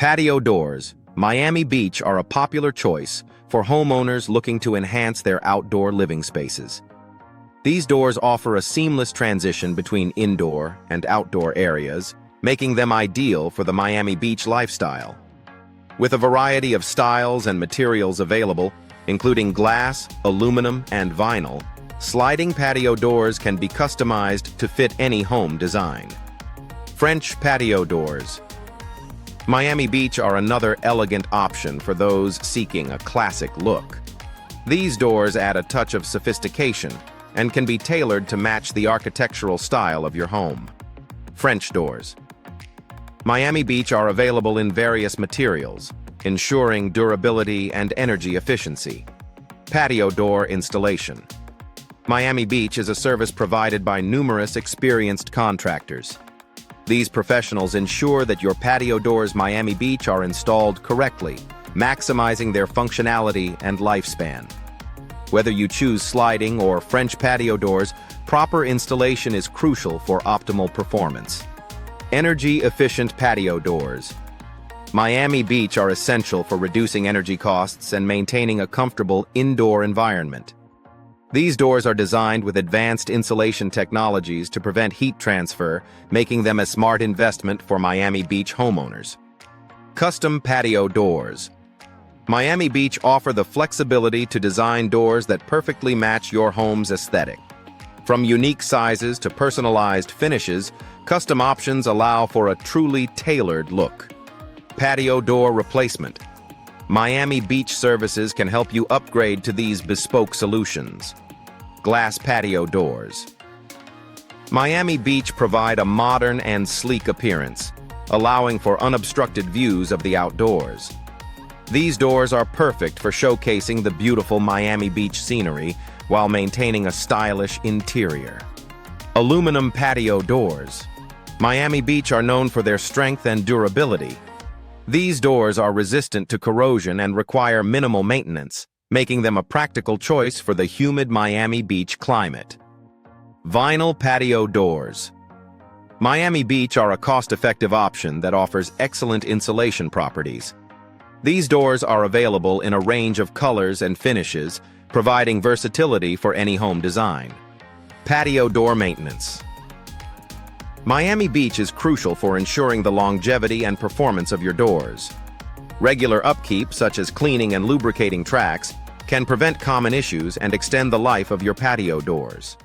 Patio doors, Miami Beach are a popular choice for homeowners looking to enhance their outdoor living spaces. These doors offer a seamless transition between indoor and outdoor areas, making them ideal for the Miami Beach lifestyle. With a variety of styles and materials available, including glass, aluminum, and vinyl, sliding patio doors can be customized to fit any home design. French patio doors. Miami Beach are another elegant option for those seeking a classic look. These doors add a touch of sophistication and can be tailored to match the architectural style of your home. French doors. Miami Beach are available in various materials, ensuring durability and energy efficiency. Patio door installation. Miami Beach is a service provided by numerous experienced contractors. These professionals ensure that your patio doors Miami Beach are installed correctly, maximizing their functionality and lifespan. Whether you choose sliding or French patio doors, proper installation is crucial for optimal performance. Energy-efficient patio doors. Miami Beach are essential for reducing energy costs and maintaining a comfortable indoor environment. These doors are designed with advanced insulation technologies to prevent heat transfer, making them a smart investment for Miami Beach homeowners. Custom patio doors. Miami Beach offer the flexibility to design doors that perfectly match your home's aesthetic. From unique sizes to personalized finishes, custom options allow for a truly tailored look. Patio door replacement. Miami Beach services can help you upgrade to these bespoke solutions. Glass patio doors. Miami Beach provide a modern and sleek appearance, allowing for unobstructed views of the outdoors. These doors are perfect for showcasing the beautiful Miami Beach scenery while maintaining a stylish interior. Aluminum patio doors. Miami Beach are known for their strength and durability. These doors are resistant to corrosion and require minimal maintenance, making them a practical choice for the humid Miami Beach climate. Vinyl patio doors. Miami Beach are a cost-effective option that offers excellent insulation properties. These doors are available in a range of colors and finishes, providing versatility for any home design. Patio door maintenance. Miami Beach is crucial for ensuring the longevity and performance of your doors. Regular upkeep, such as cleaning and lubricating tracks, can prevent common issues and extend the life of your patio doors.